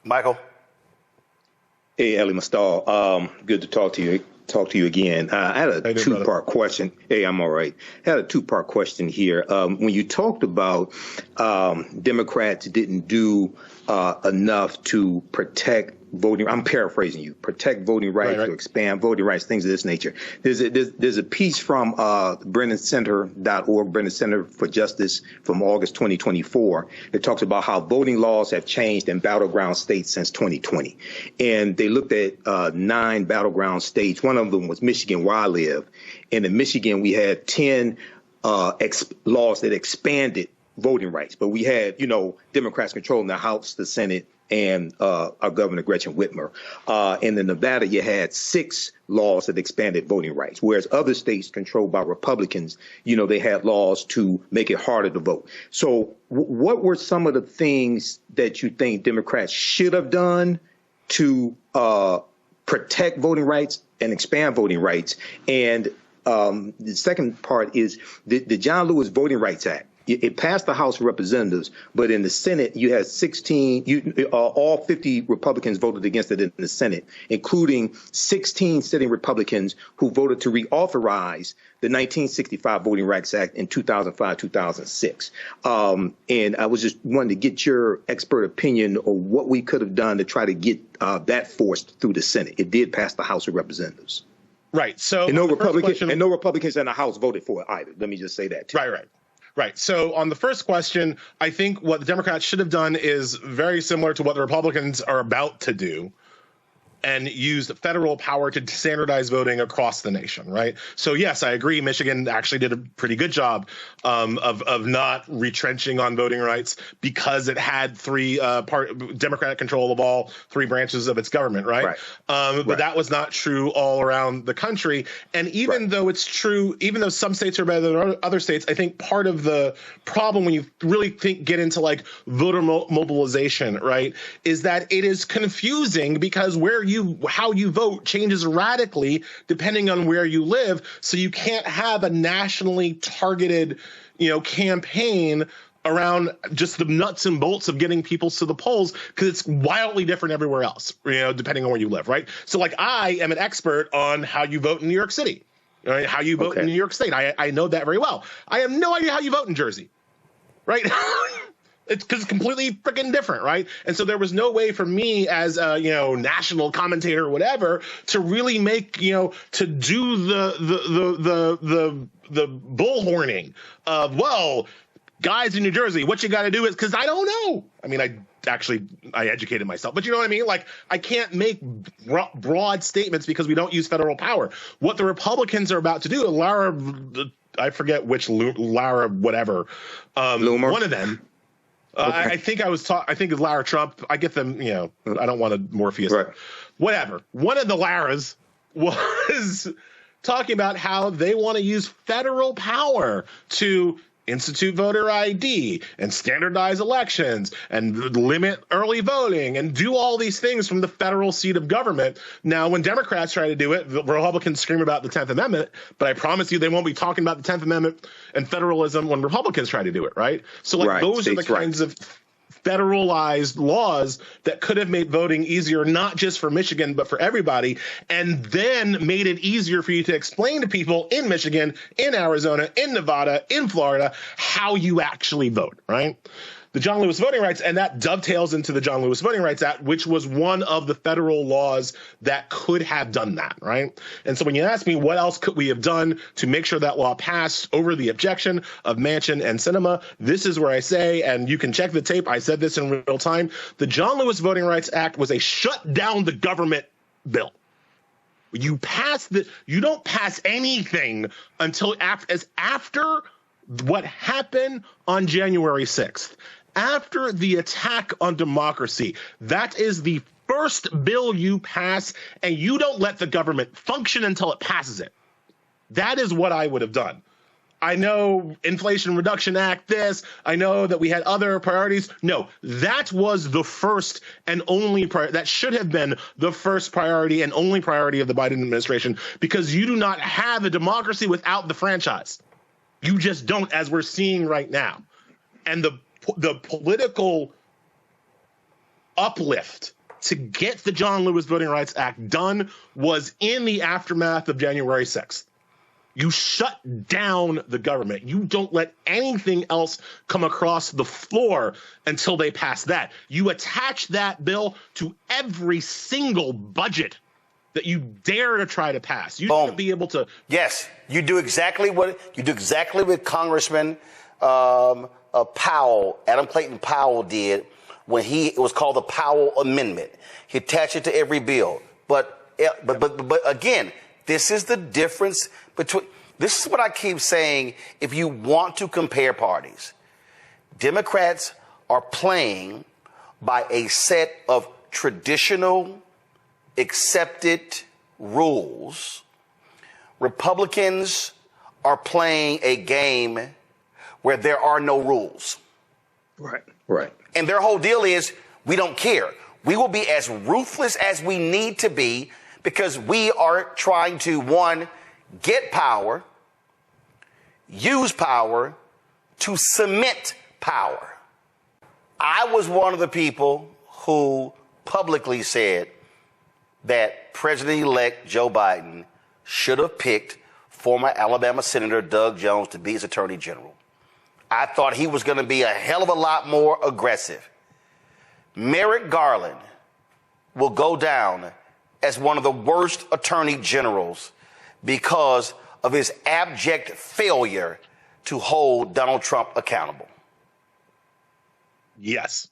Michael. Hey, Elie, Mystal. Good to talk to you. Again. I had a two-part question. Hey, I'm all right. I had a two-part question here. When you talked about Democrats didn't do enough to protect voting, I'm paraphrasing you, protect voting rights, to expand voting rights, things of this nature. There's a piece from BrennanCenter.org, Brennan Center for Justice, from August 2024 that talks about how voting laws have changed in battleground states since 2020. And they looked at 9 battleground states. One of them was Michigan, where I live. And in Michigan, we had 10 laws that expanded voting rights. But we had, Democrats controlling the House, the Senate, and our Governor Gretchen Whitmer. And in Nevada, you had 6 laws that expanded voting rights, whereas other states controlled by Republicans, they had laws to make it harder to vote. So what were some of the things that you think Democrats should have done to protect voting rights and expand voting rights? And the second part is the John Lewis Voting Rights Act. It passed the House of Representatives, but in the Senate, you had 16, all 50 Republicans voted against it in the Senate, including 16 sitting Republicans who voted to reauthorize the 1965 Voting Rights Act in 2005, 2006. And I was just wanting to get your expert opinion on what we could have done to try to get that forced through the Senate. It did pass the House of Representatives. Right. So and no Republicans in the House voted for it either. Let me just say that too. Right. So on the first question, I think what the Democrats should have done is very similar to what the Republicans are about to do, and used federal power to standardize voting across the nation, right? So yes, I agree. Michigan actually did a pretty good job of not retrenching on voting rights because it had 3 Democratic control of all 3 branches of its government, right? But that was not true all around the country. And even though it's true, even though some states are better than other states, I think part of the problem when you really get into like voter mobilization, right, is that it is confusing because how you vote changes radically depending on where you live. So you can't have a nationally targeted, campaign around just the nuts and bolts of getting people to the polls, because it's wildly different everywhere else, depending on where you live, right? So like I am an expert on how you vote in New York City, right? How you vote in New York State. I know that very well. I have no idea how you vote in Jersey, right? It's because it's completely freaking different, right? And so there was no way for me as a national commentator or whatever to really make to do the bullhorning of, well, guys in New Jersey, what you got to do is, because I don't know. I mean, I educated myself, but you know what I mean? Like, I can't make broad statements because we don't use federal power. What the Republicans are about to do, I forget which Lara, whatever, one of them. I think I think it's Lara Trump. I get them, I don't want to Morpheus. Right. Whatever. One of the Laras was talking about how they want to use federal power to institute voter ID and standardize elections and limit early voting and do all these things from the federal seat of government. Now, when Democrats try to do it, the Republicans scream about the 10th Amendment, but I promise you they won't be talking about the 10th Amendment and federalism when Republicans try to do it, right? So those are the kinds of federalized laws that could have made voting easier, not just for Michigan, but for everybody, and then made it easier for you to explain to people in Michigan, in Arizona, in Nevada, in Florida, how you actually vote, right? The John Lewis Voting Rights, and that dovetails into the John Lewis Voting Rights Act, which was one of the federal laws that could have done that, right? And so when you ask me what else could we have done to make sure that law passed over the objection of Manchin and Sinema, this is where I say, and you can check the tape, I said this in real time, the John Lewis Voting Rights Act was a shut down the government bill. You don't pass anything until after what happened on January 6th. After the attack on democracy, that is the first bill you pass, and you don't let the government function until it passes it. That is what I would have done. I know Inflation Reduction Act, I know that we had other priorities. No, that was the first and only that should have been the first priority and only priority of the Biden administration, because you do not have a democracy without the franchise. You just don't, as we're seeing right now. And the political uplift to get the John Lewis Voting Rights Act done was in the aftermath of January 6th. You shut down the government. You don't let anything else come across the floor until they pass that. You attach that bill to every single budget that you dare to try to pass. You should be able to. Yes, you do exactly what Congressman Powell, Adam Clayton Powell, did when it was called the Powell Amendment. He attached it to every bill. But again, this is the difference between. This is what I keep saying. If you want to compare parties, Democrats are playing by a set of traditional, accepted rules. Republicans are playing a game where there are no rules. Right. And their whole deal is, we don't care. We will be as ruthless as we need to be because we are trying to, one, get power, use power to cement power. I was one of the people who publicly said that President-elect Joe Biden should have picked former Alabama Senator Doug Jones to be his attorney general. I thought he was going to be a hell of a lot more aggressive. Merrick Garland will go down as one of the worst attorney generals because of his abject failure to hold Donald Trump accountable. Yes.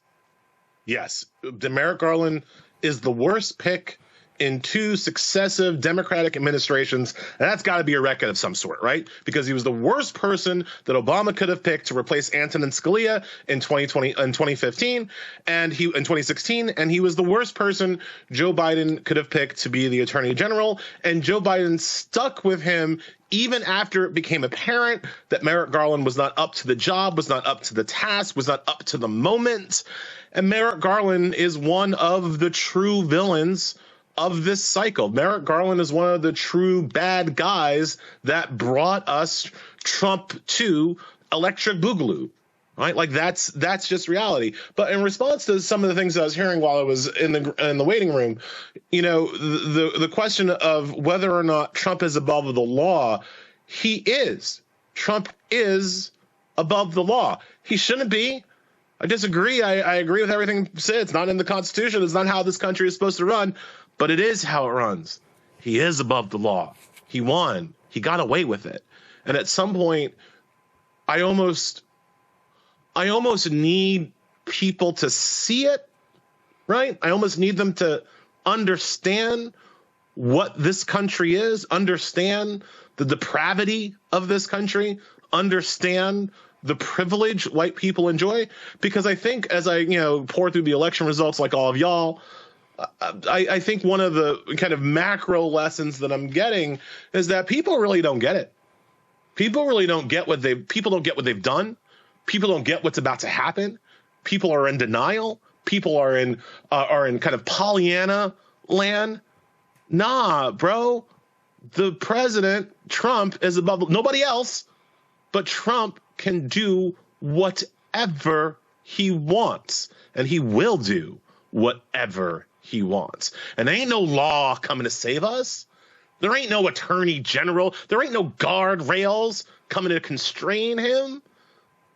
Merrick Garland is the worst pick in two successive Democratic administrations, and that's got to be a record of some sort, right? Because he was the worst person that Obama could have picked to replace Antonin Scalia in 2015, and in 2016, and he was the worst person Joe Biden could have picked to be the Attorney General, and Joe Biden stuck with him even after it became apparent that Merrick Garland was not up to the job, was not up to the task, was not up to the moment. And Merrick Garland is one of the true villains of this cycle. Merrick Garland is one of the true bad guys that brought us Trump to Electric Boogaloo, right? Like that's just reality. But in response to some of the things I was hearing while I was in the waiting room, the question of whether or not Trump is above the law, he is. Trump is above the law. He shouldn't be. I disagree. I agree with everything said. It's not in the Constitution. It's not how this country is supposed to run. But it is how it runs. He is above the law. He won. He got away with it. And at some point, I almost need people to see it, right? I almost need them to understand what this country is, understand the depravity of this country, understand the privilege white people enjoy. Because I think as I, pour through the election results like all of y'all, I think one of the kind of macro lessons that I'm getting is that people really don't get it. People really don't get people don't get what they've done. People don't get what's about to happen. People are in denial. People are in kind of Pollyanna land. Nah, bro. The president, Trump, is above nobody else, but Trump can do whatever he wants, and he will do whatever he wants. And there ain't no law coming to save us. There ain't no attorney general. There ain't no guardrails coming to constrain him.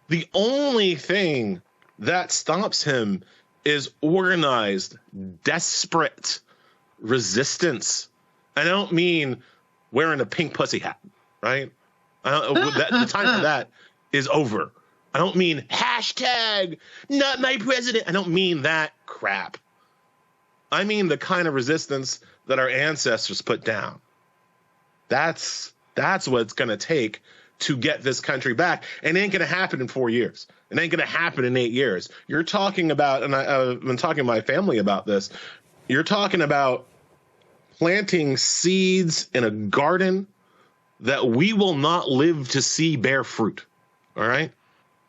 The only thing that stops him is organized, desperate resistance. I don't mean wearing a pink pussy hat, right? The time for that is over. I don't mean hashtag not my president. I don't mean that crap. I mean the kind of resistance that our ancestors put down. That's what it's going to take to get this country back. And it ain't going to happen in 4 years. It ain't going to happen in 8 years. You're talking about, and I've been talking to my family about this, you're talking about planting seeds in a garden that we will not live to see bear fruit. All right?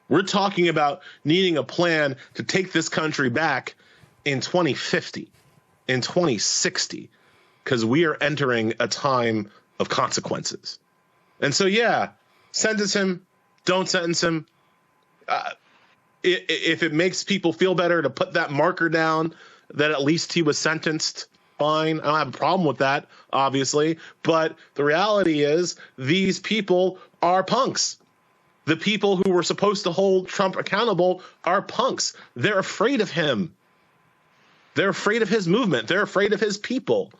We're talking about needing a plan to take this country back in 2050, in 2060, because we are entering a time of consequences. And so, yeah, sentence him, don't sentence him. if it makes people feel better to put that marker down, that at least he was sentenced, fine. I don't have a problem with that, obviously. But the reality is these people are punks. The people who were supposed to hold Trump accountable are punks. They're afraid of him. They're afraid of his movement. They're afraid of his people.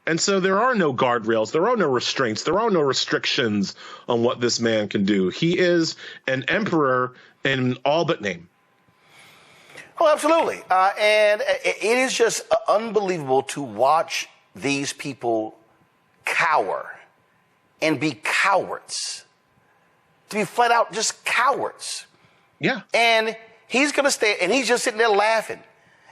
And so there are no guardrails. There are no restraints. There are no restrictions on what this man can do. He is an emperor in all but name. Oh, absolutely. And it is just unbelievable to watch these people cower and be cowards. To be flat out just cowards. Yeah. And he's going to stay, and he's just sitting there laughing.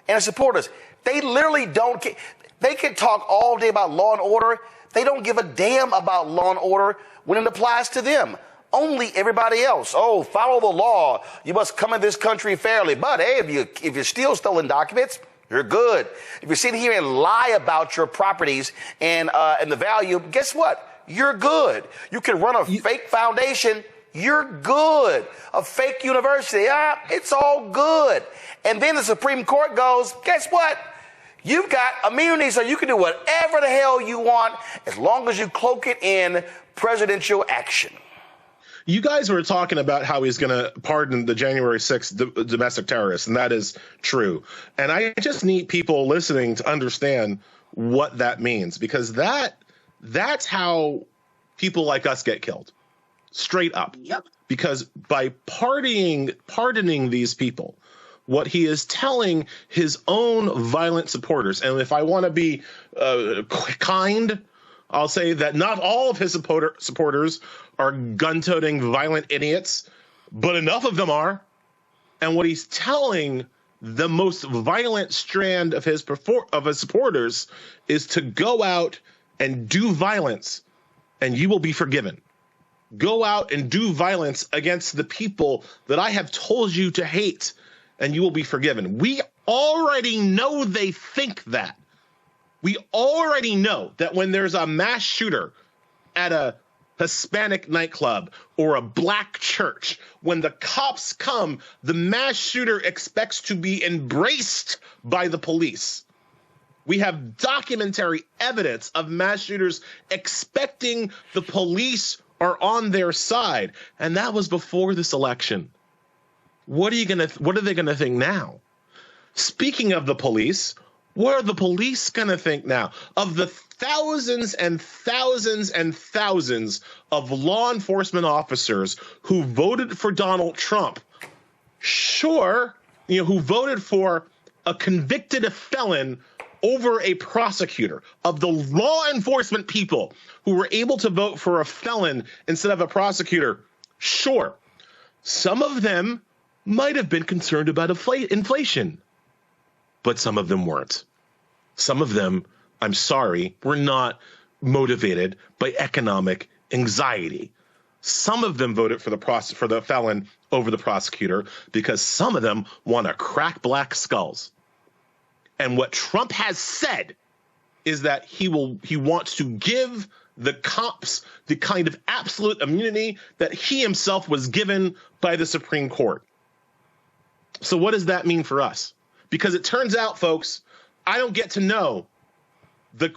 And his supporters, they literally don't care. They can talk all day about law and order. They don't give a damn about law and order when it applies to them. Only everybody else. Oh, follow the law. You must come in this country fairly. But hey, if you're still stolen documents, you're good. If you're sitting here and lie about your properties and the value, guess what? You're good. You can run a fake foundation. You're good. A fake university. It's all good. And then the Supreme Court goes, guess what? You've got immunity, so you can do whatever the hell you want as long as you cloak it in presidential action. You guys were talking about how he's going to pardon the January 6th domestic terrorists, and that is true. And I just need people listening to understand what that means, because that's how people like us get killed. Straight up. Yep. Because by pardoning these people, what he is telling his own violent supporters, and if I want to be kind, I'll say that not all of his supporters are gun-toting violent idiots, but enough of them are. And what he's telling the most violent strand of his supporters is to go out and do violence, and you will be forgiven. Go out and do violence against the people that I have told you to hate, and you will be forgiven. We already know they think that. We already know that when there's a mass shooter at a Hispanic nightclub or a black church, when the cops come, the mass shooter expects to be embraced by the police. We have documentary evidence of mass shooters expecting the police are on their side, and that was before this election. What are they gonna think now? Speaking of the police, what are the police gonna think now? Of the thousands and thousands and thousands of law enforcement officers who voted for Donald Trump, sure, who voted for a convicted felon over a prosecutor, of the law enforcement people who were able to vote for a felon instead of a prosecutor, sure, some of them might have been concerned about inflation, but some of them weren't. Some of them, I'm sorry, were not motivated by economic anxiety. Some of them voted for the felon over the prosecutor because some of them want to crack black skulls. And what Trump has said is that he wants to give the cops the kind of absolute immunity that he himself was given by the Supreme Court. So what does that mean for us? Because it turns out, folks, I don't get to know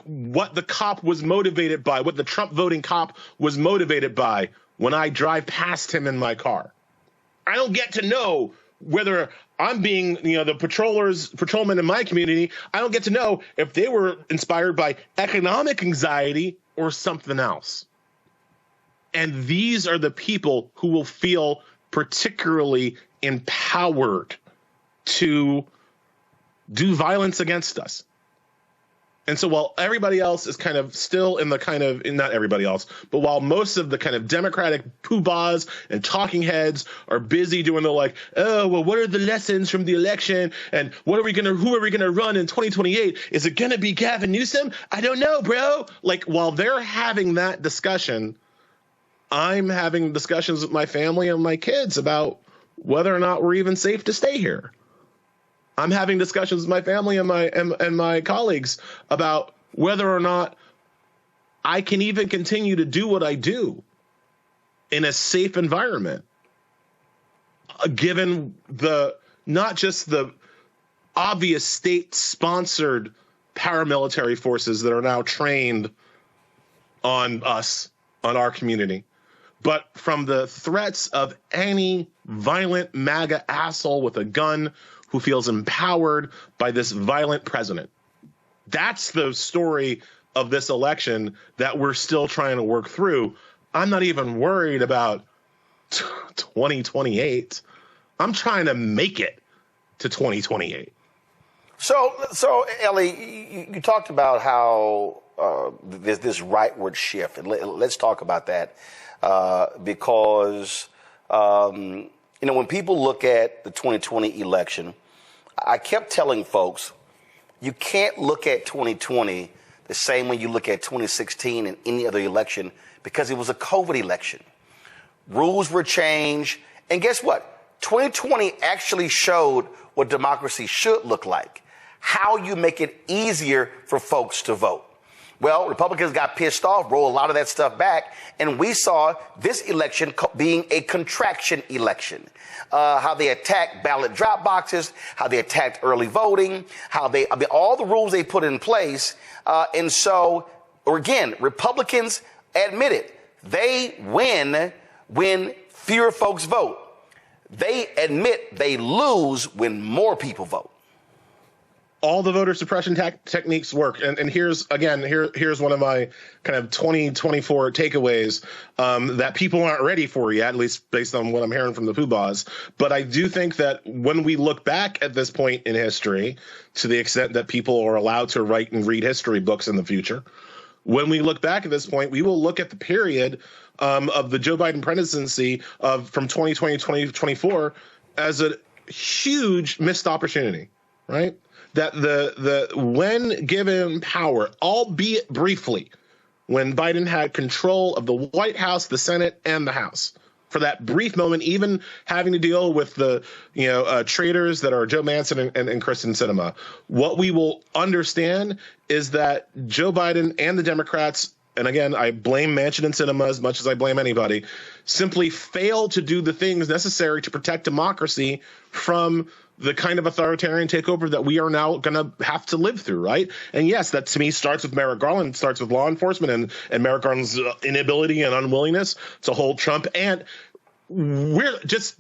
what the cop was motivated by, what the Trump voting cop was motivated by when I drive past him in my car. I don't get to know whether I'm being, the patrolmen in my community, I don't get to know if they were inspired by economic anxiety or something else. And these are the people who will feel particularly empowered to do violence against us. And so while everybody else is kind of still in the not everybody else, but while most of the kind of Democratic poobahs and talking heads are busy doing the what are the lessons from the election? And who are we going to run in 2028? Is it going to be Gavin Newsom? I don't know, bro. While they're having that discussion, I'm having discussions with my family and my kids about whether or not we're even safe to stay here. I'm having discussions with my family and my colleagues about whether or not I can even continue to do what I do in a safe environment. given the not just the obvious state-sponsored paramilitary forces that are now trained on us, on our community, but from the threats of any violent MAGA asshole with a gun who feels empowered by this violent president. That's the story of this election that we're still trying to work through. I'm not even worried about 2028. I'm trying to make it to 2028. So Elie, you talked about how there's this rightward shift, and let's talk about that because when people look at the 2020 election, I kept telling folks you can't look at 2020 the same way you look at 2016 and any other election because it was a COVID election. Rules were changed, and guess what? 2020 actually showed what democracy should look like. How you make it easier for folks to vote. Well, Republicans got pissed off, rolled a lot of that stuff back, and we saw this election being a contraction election. How they attacked ballot drop boxes, how they attacked early voting, all the rules they put in place. And so, again, Republicans admit it. They win when fewer folks vote. They admit they lose when more people vote. All the voter suppression techniques work. And here's one of my kind of 2024 takeaways that people aren't ready for yet, at least based on what I'm hearing from the poobahs. But I do think that when we look back at this point in history, to the extent that people are allowed to write and read history books in the future, when we look back at this point, we will look at the period of the Joe Biden presidency from 2020 to 2024 as a huge missed opportunity, right? That the when given power, albeit briefly, when Biden had control of the White House, the Senate, and the House, for that brief moment, even having to deal with the traitors that are Joe Manchin and Kristen Sinema, what we will understand is that Joe Biden and the Democrats, and again, I blame Manchin and Sinema as much as I blame anybody, simply failed to do the things necessary to protect democracy from the kind of authoritarian takeover that we are now going to have to live through, right? And yes, that to me starts with Merrick Garland, starts with law enforcement and Merrick Garland's inability and unwillingness to hold Trump. And we're just,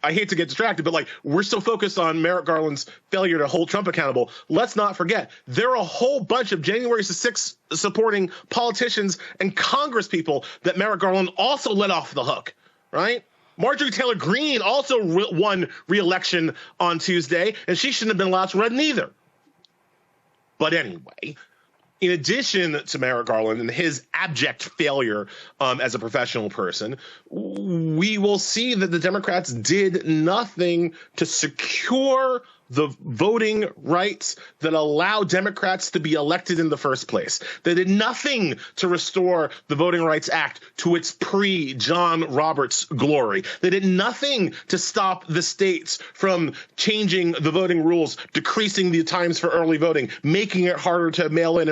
I hate to get distracted, but we're so focused on Merrick Garland's failure to hold Trump accountable. Let's not forget, there are a whole bunch of January 6th supporting politicians and Congress people that Merrick Garland also let off the hook, right? Marjorie Taylor Greene also won re-election on Tuesday, and she shouldn't have been allowed to run either. But anyway, in addition to Merrick Garland and his abject failure as a professional person, we will see that the Democrats did nothing to secure the voting rights that allow Democrats to be elected in the first place. They did nothing to restore the Voting Rights Act to its pre-John Roberts glory. They did nothing to stop the states from changing the voting rules, decreasing the times for early voting, making it harder to mail in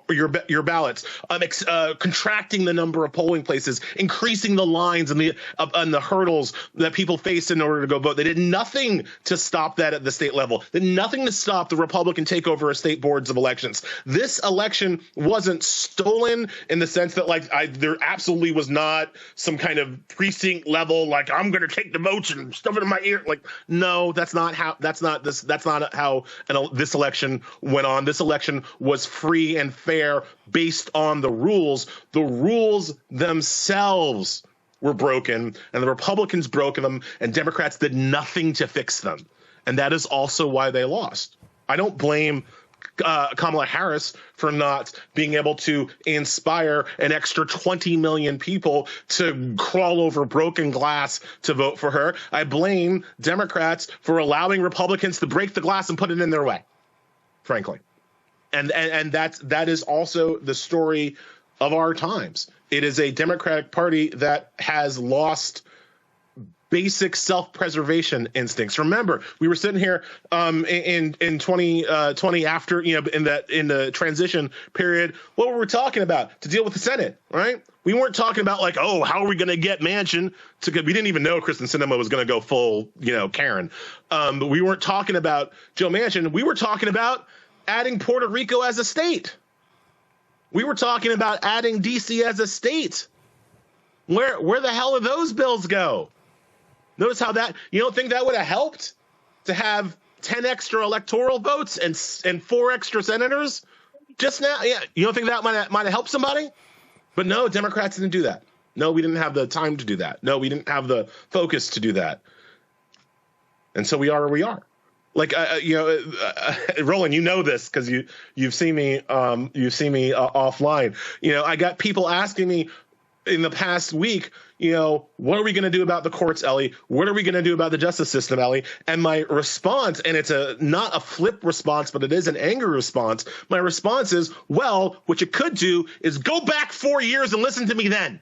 your ballots, contracting the number of polling places, increasing the lines and the hurdles that people face in order to go vote. They did nothing to stop that at the state level. They did nothing to stop the Republican takeover of state boards of elections. This election wasn't stolen in the sense that there absolutely was not some kind of precinct level I'm going to take the votes and stuff it in my ear. No, that's not how this election went on. This election was free and fair based on the rules. The rules themselves were broken, and the Republicans broke them, and Democrats did nothing to fix them. And that is also why they lost. I don't blame Kamala Harris for not being able to inspire an extra 20 million people to crawl over broken glass to vote for her. I blame Democrats for allowing Republicans to break the glass and put it in their way, frankly. And that is also the story of our times. It is a Democratic Party that has lost basic self-preservation instincts. Remember, we were sitting here in 2020 after, in the transition period. What were we talking about? To deal with the Senate, right? We weren't talking about like, oh, how are we going to get Manchin to? We didn't even know Kristen Sinema was going to go full, Karen. But we weren't talking about Joe Manchin. We were talking about adding Puerto Rico as a state. We were talking about adding DC as a state. Where the hell did those bills go? Notice how that, you don't think that would have helped to have 10 extra electoral votes and 4 extra senators just now? Yeah, you don't think that might have helped somebody? But no, Democrats didn't do that. No, we didn't have the time to do that. No, we didn't have the focus to do that. And so we are where we are. Like, Roland, you know this because you've seen me offline. I got people asking me in the past week, what are we going to do about the courts, Elie? What are we going to do about the justice system, Elie? And my response, and it's not a flip response, but it is an angry response. My response is, well, what you could do is go back 4 years and listen to me then.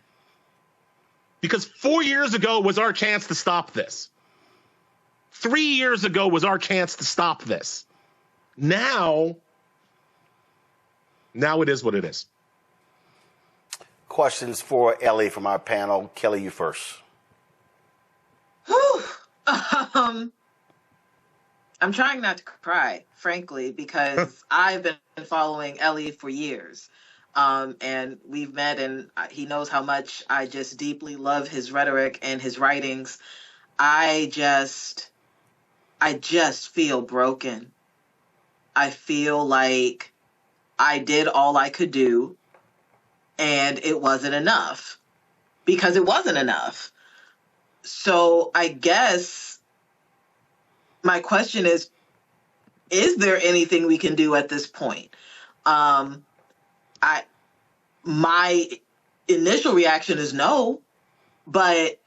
Because 4 years ago was our chance to stop this. 3 years ago was our chance to stop this. Now it is what it is. Questions for Elie from our panel. Kelly, you first. I'm trying not to cry, frankly, because I've been following Elie for years. And we've met, and he knows how much I just deeply love his rhetoric and his writings. I just feel broken. I feel like I did all I could do, and it wasn't enough, because it wasn't enough. So I guess my question is there anything we can do at this point? My initial reaction is no, but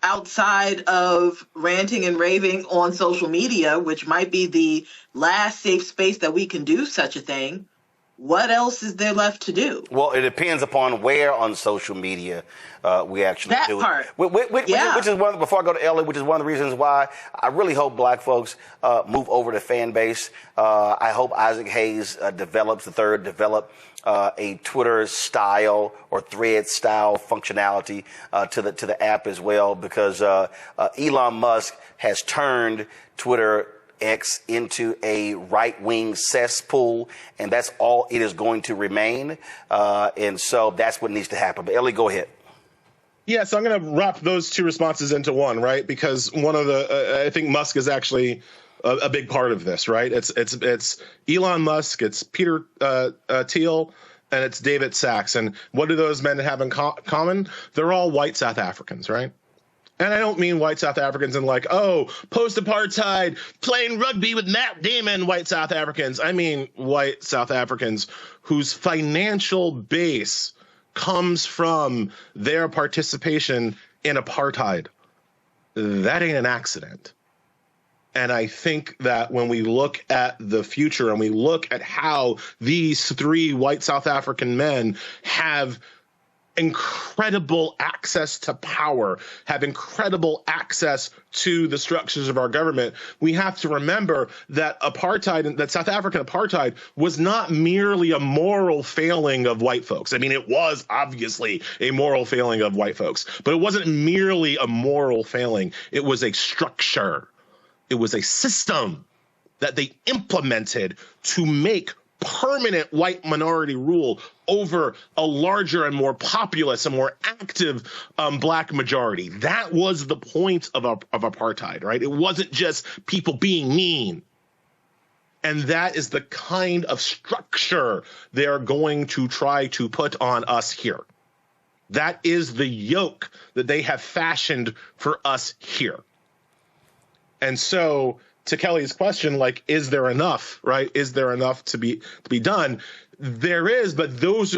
outside of ranting and raving on social media, which might be the last safe space that we can do such a thing, what else is there left to do? Well, it depends upon where on social media we actually do that part. Which is one, before I go to Elie, which is one of the reasons why I really hope black folks move over to fan base. I hope Isaac Hayes develop a Twitter style or thread style functionality to the app as well, because Elon Musk has turned Twitter X into a right-wing cesspool, and that's all it is going to remain. And so that's what needs to happen. But Elie, go ahead. Yeah, so I'm going to wrap those two responses into one, right? Because one of the, I think Musk is actually a big part of this, right? It's Elon Musk, it's Peter Thiel, and it's David Sachs. And what do those men have in common? They're all white South Africans, right? And I don't mean white South Africans in like, oh, post-apartheid, playing rugby with Matt Damon white South Africans. I mean white South Africans whose financial base comes from their participation in apartheid. That ain't an accident. And I think that when we look at the future and we look at how these three white South African men have incredible access to power, have incredible access to the structures of our government, we have to remember that apartheid, that South African apartheid, was not merely a moral failing of white folks. I mean, it was obviously a moral failing of white folks, but it wasn't merely a moral failing. It was a structure. It was a system that they implemented to make permanent white minority rule over a larger and more populous and more active black majority. That was the point of apartheid, right? It wasn't just people being mean. And that is the kind of structure they're going to try to put on us here. That is the yoke that they have fashioned for us here. And so, to Kelly's question, like, is there enough, right? Is there enough to be done? There is, but that's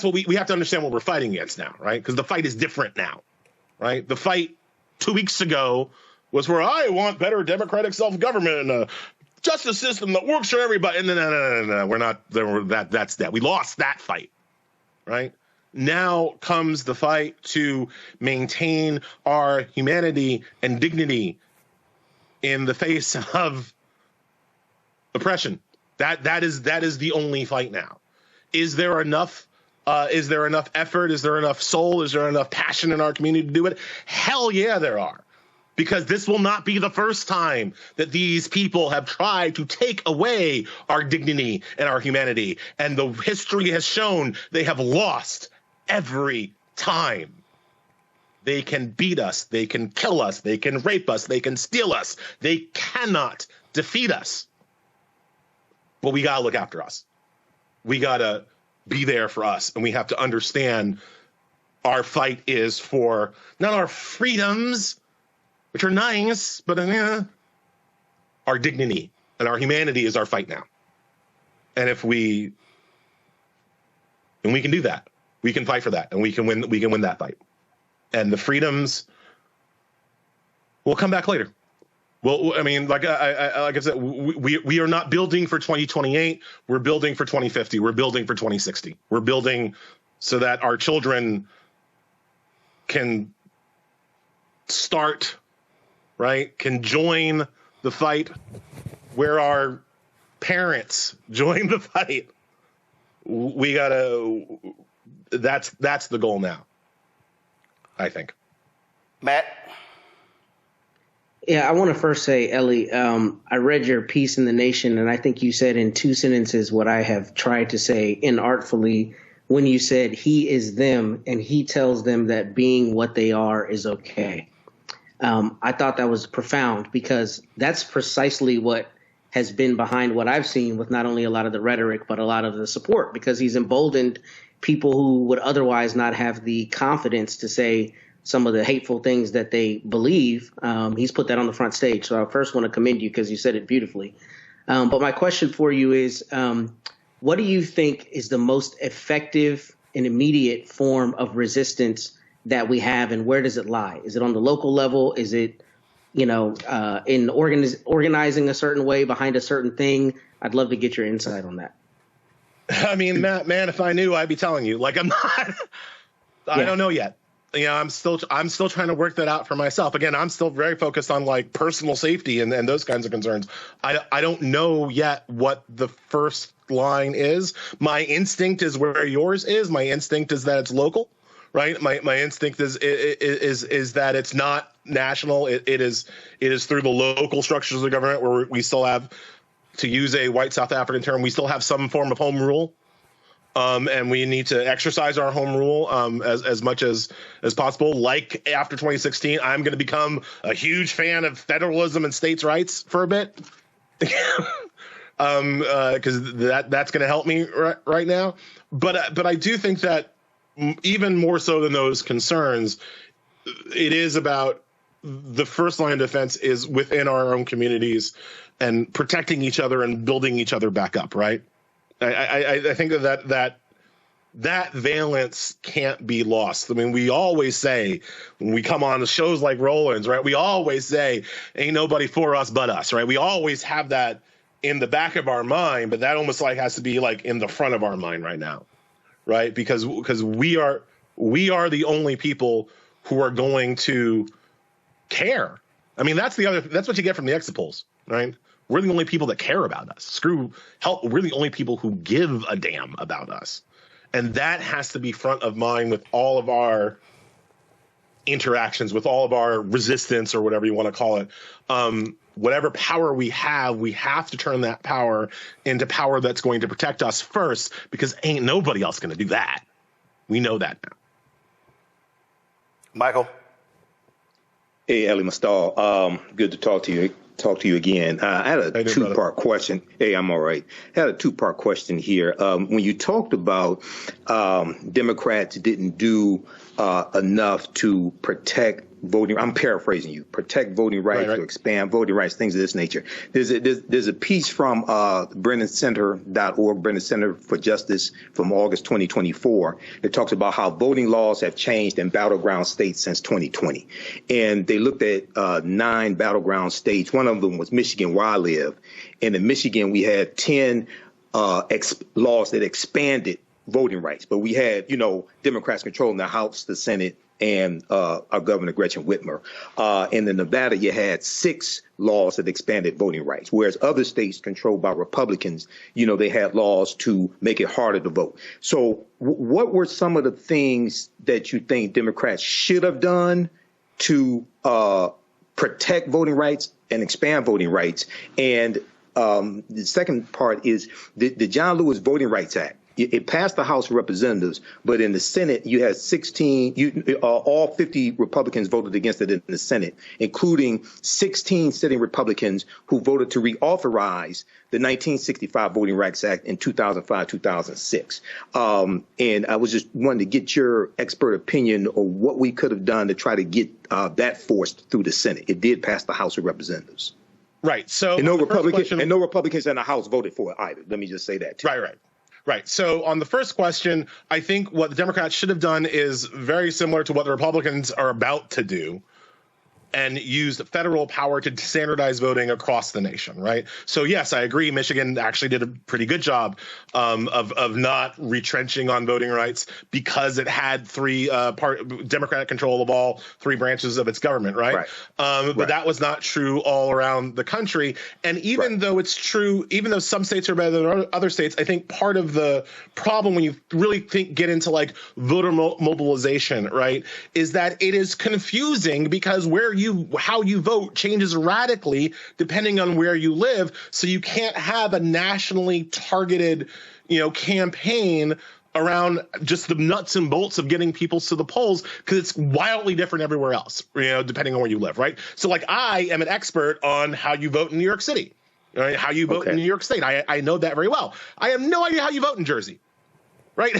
what we have to understand what we're fighting against now, right? Because the fight is different now, right? The fight 2 weeks ago was where I want better democratic self-government and a justice system that works for everybody. And no, we're not. That's that. We lost that fight, right? Now comes the fight to maintain our humanity and dignity in the face of oppression. That is the only fight now. Is there enough effort? Is there enough soul? Is there enough passion in our community to do it? Hell yeah, there are. Because this will not be the first time that these people have tried to take away our dignity and our humanity. And the history has shown they have lost every time. They can beat us. They can kill us. They can rape us. They can steal us. They cannot defeat us. But we got to look after us. We got to be there for us. And we have to understand our fight is for not our freedoms, which are nice, but our dignity and our humanity is our fight now. And we can do that. We can fight for that, and we can win that fight. And the freedoms will come back later. Well, I mean, like I said, we are not building for 2028. We're building for 2050. We're building for 2060. We're building so that our children can start, right? Can join the fight where our parents join the fight. We gotta. That's the goal now, I think. Matt? Yeah, I want to first say, Elie, I read your piece in The Nation, and I think you said in 2 sentences what I have tried to say inartfully when you said he is them and he tells them that being what they are is okay. I thought that was profound because that's precisely what has been behind what I've seen with not only a lot of the rhetoric, but a lot of the support, because he's emboldened people who would otherwise not have the confidence to say some of the hateful things that they believe. He's put that on the front stage. So I first want to commend you because you said it beautifully. But my question for you is, what do you think is the most effective and immediate form of resistance that we have, and where does it lie? Is it on the local level? Is it, in organizing a certain way behind a certain thing? I'd love to get your insight on that. I mean, Matt, man, if I knew, I'd be telling you. Like, I'm not. I don't know yet. I'm still trying to work that out for myself. Again, I'm still very focused on like personal safety and those kinds of concerns. I don't know yet what the first line is. My instinct is where yours is. My instinct is that it's local, right? My instinct is that it's not national. It is through the local structures of the government where we still have, to use a white South African term, we still have some form of home rule. And we need to exercise our home rule as much as possible. Like after 2016, I'm going to become a huge fan of federalism and states' rights for a bit, because that's going to help me right now. But I do think that even more so than those concerns, it is about the first line of defense is within our own communities and protecting each other and building each other back up, right? I think that valence can't be lost. I mean, we always say when we come on the shows like Roland's, right? We always say, ain't nobody for us but us, right? We always have that in the back of our mind, but that almost like has to be like in the front of our mind right now, right? Because we are the only people who are going to care. I mean, that's what you get from the exit polls, right? We're the only people that care about us. We're the only people who give a damn about us. And that has to be front of mind with all of our interactions, with all of our resistance or whatever you want to call it. Whatever power we have to turn that power into power that's going to protect us first, because ain't nobody else going to do that. We know that now. Michael? Hey, Elie Mystal. Good to talk to you again. I had a two-part question. Hey, I'm all right. I had a two-part question here. When you talked about Democrats didn't do enough to protect voting, I'm paraphrasing you, protect voting rights, right. To expand voting rights, things of this nature. There's a piece from BrennanCenter.org, Brennan Center for Justice, from August 2024 that talks about how voting laws have changed in battleground states since 2020. And they looked at 9 battleground states. One of them was Michigan, where I live. And in Michigan, we had 10 laws that expanded voting rights, but we had, Democrats controlling the House, the Senate, and our Governor Gretchen Whitmer. And in Nevada, you had 6 laws that expanded voting rights, whereas other states controlled by Republicans, they had laws to make it harder to vote. So what were some of the things that you think Democrats should have done to protect voting rights and expand voting rights? And the second part is the John Lewis Voting Rights Act. It passed the House of Representatives, but in the Senate, you had 16, all 50 Republicans voted against it in the Senate, including 16 sitting Republicans who voted to reauthorize the 1965 Voting Rights Act in 2005, 2006. And I was just wanting to get your expert opinion on what we could have done to try to get that forced through the Senate. It did pass the House of Representatives. Right. So and no Republicans in the House voted for it either. Let me just say that too. Right. So on the first question, I think what the Democrats should have done is very similar to what the Republicans are about to do, and used federal power to standardize voting across the nation, right? So yes, I agree. Michigan actually did a pretty good job of not retrenching on voting rights because it had 3 Democratic control of all 3 branches of its government, right? But that was not true all around the country. And even though it's true, even though some states are better than other states, I think part of the problem when you really get into like voter mobilization, right, is that it is confusing because how you vote changes radically depending on where you live. So you can't have a nationally targeted, campaign around just the nuts and bolts of getting people to the polls because it's wildly different everywhere else, depending on where you live, right? So like I am an expert on how you vote in New York City, right? How you vote in New York State. I know that very well. I have no idea how you vote in Jersey, right?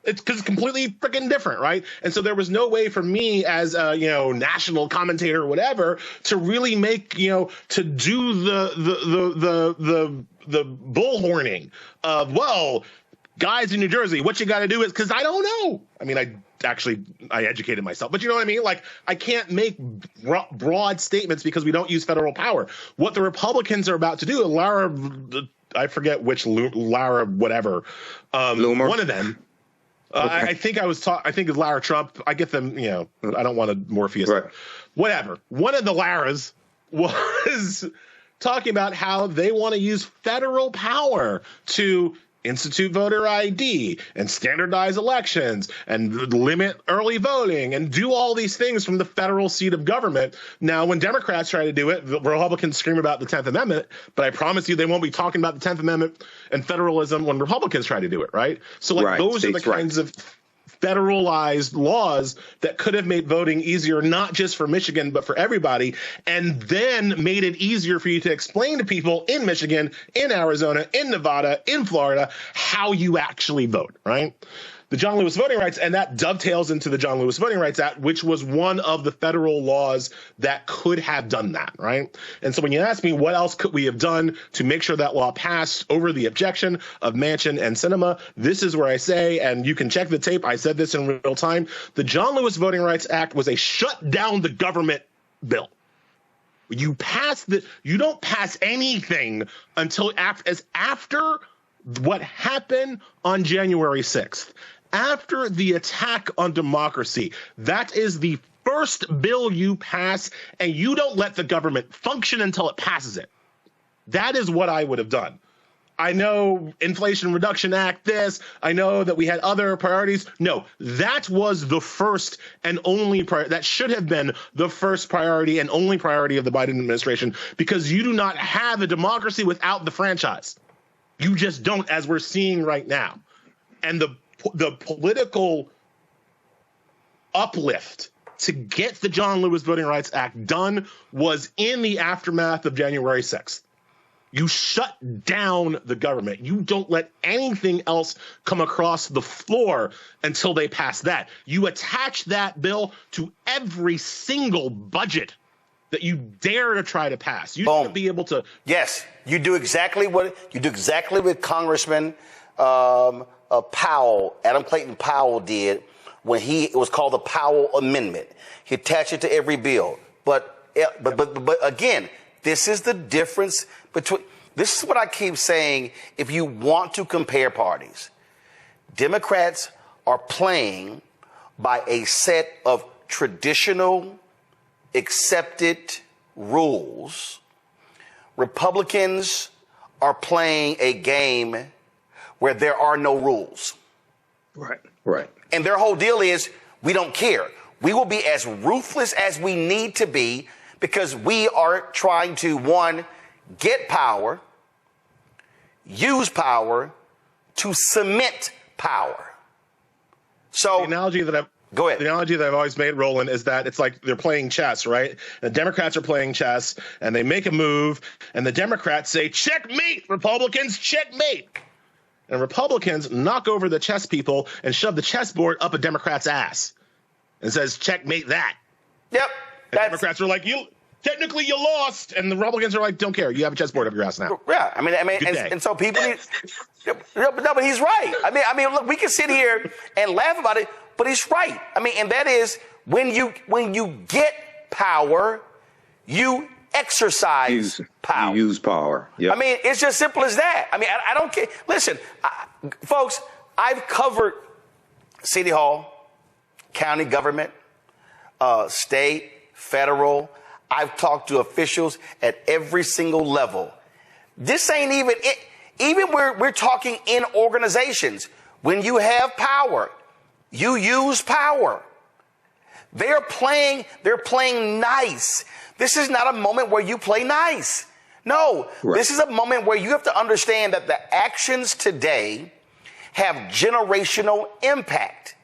It's because it's completely freaking different, right? And so there was no way for me as a national commentator or whatever to really make to do the bullhorning of, well, guys in New Jersey, what you got to do is because I don't know. I mean, I educated myself, but you know what I mean? Like I can't make broad statements because we don't use federal power. What the Republicans are about to do, I forget which Lara whatever, one of them. I think I think it's Lara Trump. I get them, I don't want to Morpheus. Right. Whatever. One of the Laras was talking about how they want to use federal power to institute voter ID and standardize elections and limit early voting and do all these things from the federal seat of government. Now, when Democrats try to do it, the Republicans scream about the 10th Amendment, but I promise you they won't be talking about the 10th Amendment and federalism when Republicans try to do it, right? So those are the kinds of federalized laws that could have made voting easier, not just for Michigan, but for everybody, and then made it easier for you to explain to people in Michigan, in Arizona, in Nevada, in Florida, how you actually vote, right? The John Lewis Voting Rights, and that dovetails into the John Lewis Voting Rights Act, which was one of the federal laws that could have done that, right? And so when you ask me what else could we have done to make sure that law passed over the objection of Manchin and Sinema, this is where I say, and you can check the tape, I said this in real time, the John Lewis Voting Rights Act was a shut down the government bill. You don't pass anything until after what happened on January 6th. After the attack on democracy, that is the first bill you pass, and you don't let the government function until it passes it. That is what I would have done. I know Inflation Reduction Act, I know that we had other priorities. No, that was the first and only that should have been the first priority and only priority of the Biden administration, because you do not have a democracy without the franchise. You just don't, as we're seeing right now. And the political uplift to get the John Lewis Voting Rights Act done was in the aftermath of January 6th. You shut down the government. You don't let anything else come across the floor until they pass that. You attach that bill to every single budget that you dare to try to pass. You should be able to. Yes, you do exactly what Congressman Powell, Adam Clayton Powell, did when it was called the Powell Amendment. He attached it to every bill. But again, this is the difference between. This is what I keep saying. If you want to compare parties, Democrats are playing by a set of traditional, accepted rules. Republicans are playing a game where there are no rules. Right. And their whole deal is, we don't care. We will be as ruthless as we need to be because we are trying to, one, get power, use power to cement power. So the analogy that I've always made, Roland, is that it's like they're playing chess, right? The Democrats are playing chess, and they make a move, and the Democrats say, checkmate, Republicans, checkmate. And Republicans knock over the chess people and shove the chessboard up a Democrat's ass and says, checkmate that. Yep. And Democrats are like, technically you lost. And the Republicans are like, don't care. You have a chessboard up your ass now. Yeah. I mean, and so people need, no, but he's right. I mean, look, we can sit here and laugh about it, but he's right. I mean, and that is when you get power, you exercise power. You use power. Yep. I mean, it's just simple as that. I mean, I don't care. Listen, folks, I've covered City Hall, county government, state, federal. I've talked to officials at every single level. This ain't even it. Even we're talking in organizations. When you have power, you use power. They're playing nice. This is not a moment where you play nice. No, right. This is a moment where you have to understand that the actions today have generational impact.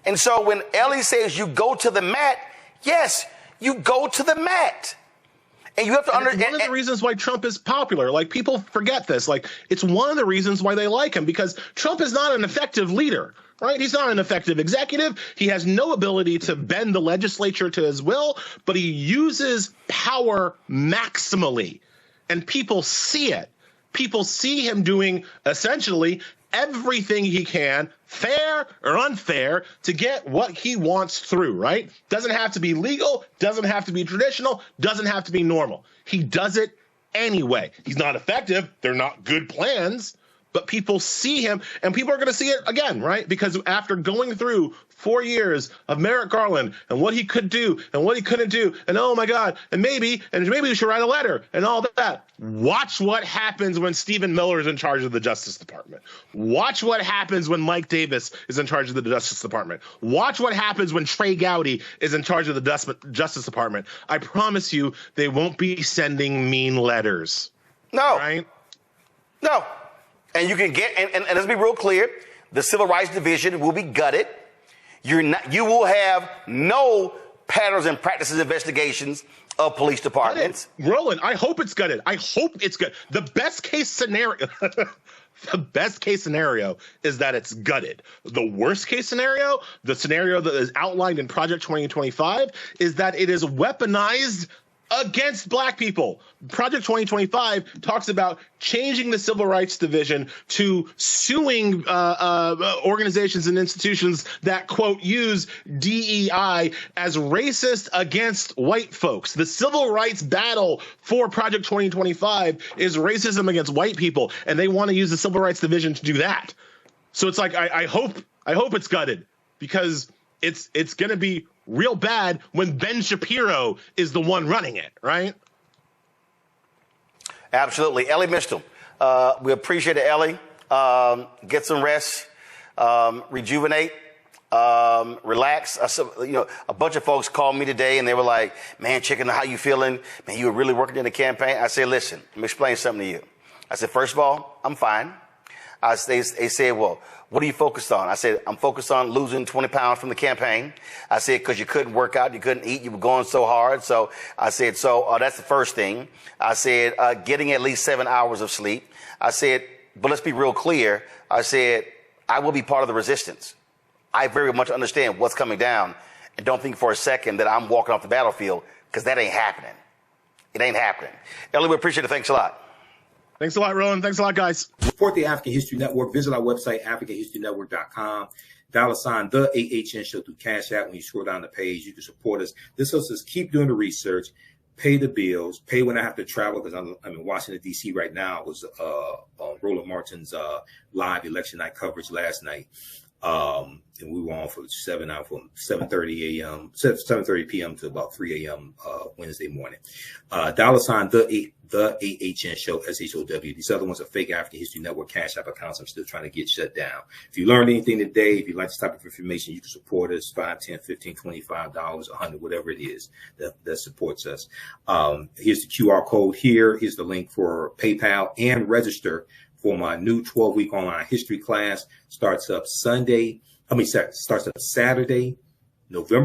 And so when Elie says you go to the mat, yes, you go to the mat. And you have to understand. One of the reasons why Trump is popular, like people forget this, like it's one of the reasons why they like him, because Trump is not an effective leader, right? He's not an effective executive. He has no ability to bend the legislature to his will, but he uses power maximally. And people see it. People see him doing essentially everything he can, fair or unfair, to get what he wants through, right? Doesn't have to be legal, doesn't have to be traditional, doesn't have to be normal. He does it anyway. He's not effective. They're not good plans, but people see him, and people are going to see it again, right? Because after going through 4 years of Merrick Garland and what he could do and what he couldn't do, and oh my God, and maybe we should write a letter and all that. Watch what happens when Stephen Miller is in charge of the Justice Department. Watch what happens when Mike Davis is in charge of the Justice Department. Watch what happens when Trey Gowdy is in charge of the Justice Department. I promise you, they won't be sending mean letters. No. Right? No. And you can get, and let's be real clear, the Civil Rights Division will be gutted. You will have no patterns and practices investigations of police departments. Roland, I hope it's gutted. I hope it's good. The best case scenario, is that it's gutted. The worst case scenario, the scenario that is outlined in Project 2025, is that it is weaponized against black people. Project 2025 talks about changing the Civil Rights Division to suing organizations and institutions that, quote, use DEI as racist against white folks. The civil rights battle for Project 2025 is racism against white people, and they want to use the Civil Rights Division to do that. So it's like, I hope it's gutted, because it's going to be real bad when Ben Shapiro is the one running it, right? Absolutely. Elie Mystal, we appreciate it, Elie. Get some rest, rejuvenate, relax. A bunch of folks called me today and they were like, man, Chicken, how you feeling? Man, you were really working in the campaign. I said, listen, let me explain something to you. I said, first of all, I'm fine. They said, well, what are you focused on? I said, I'm focused on losing 20 pounds from the campaign. I said, because you couldn't work out, you couldn't eat, you were going so hard. So I said, that's the first thing. I said, getting at least 7 hours of sleep. I said, but let's be real clear. I said, I will be part of the resistance. I very much understand what's coming down, and don't think for a second that I'm walking off the battlefield, because that ain't happening. It ain't happening. Elie, we appreciate it. Thanks a lot. Thanks a lot, Roland. Thanks a lot, guys. Support the African History Network. Visit our website, AfricanHistoryNetwork.com. $, the AHN show through Cash App. When you scroll down the page, you can support us. This helps us keep doing the research, pay the bills, pay when I have to travel, because I'm in Washington, D.C. right now. It was Roland Martin's live election night coverage last night. And we were on for 7:30 a.m., 7:30 p.m. to about 3 a.m. Wednesday morning. $ the AHN show, SHOW. These other ones are fake African History Network Cash App accounts I'm still trying to get shut down. If you learned anything today, if you like this type of information, you can support us, $5, $10, $15, $25, $100, whatever it is that supports us. Here's the QR code here. Here's the link for PayPal, and register for my new 12-week online history class. Starts up Saturday, November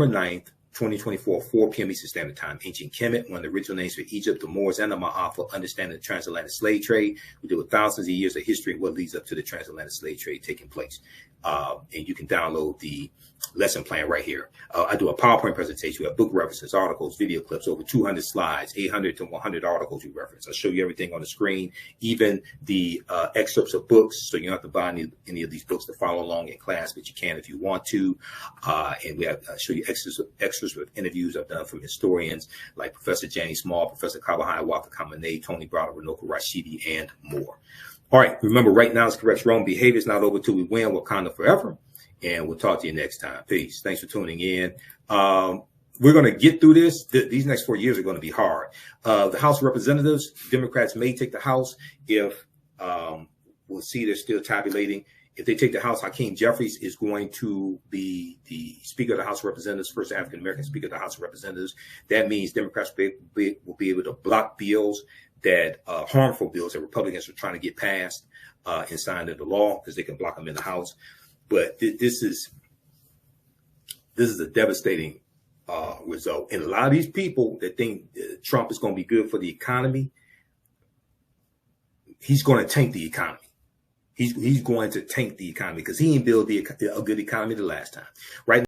9th, 2024, 4 p.m. Eastern Standard Time. Ancient Kemet, one of the original names for Egypt, the Moors, and the Ma'afa, understanding the transatlantic slave trade. We deal with thousands of years of history and what leads up to the transatlantic slave trade taking place. And you can download the lesson plan right here. I do a PowerPoint presentation. We have book references, articles, video clips, over 200 slides, 800 to 100 articles we reference. I'll show you everything on the screen, even the excerpts of books, so you don't have to buy any of these books to follow along in class, but you can if you want to. And we have show you extras with interviews I've done from historians like Professor Janie Small, Professor Kabahai Waka Kamene, Tony Browder, Runoko Rashidi, and more. All right, remember, right now is correct wrong behavior. It's not over till we win. Wakanda forever. And we'll talk to you next time. Peace. Thanks for tuning in. We're going to get through this. These next 4 years are going to be hard. The House of Representatives, Democrats may take the House if we'll see they're still tabulating. If they take the House, Hakeem Jeffries is going to be the Speaker of the House of Representatives, first African-American Speaker of the House of Representatives. That means Democrats will be able to block bills that harmful bills that Republicans are trying to get passed and signed into law, because they can block them in the House. But this is a devastating result. And a lot of these people that think Trump is going to be good for the economy, he's going to tank the economy. He's going to tank the economy because he didn't build a good economy the last time. Right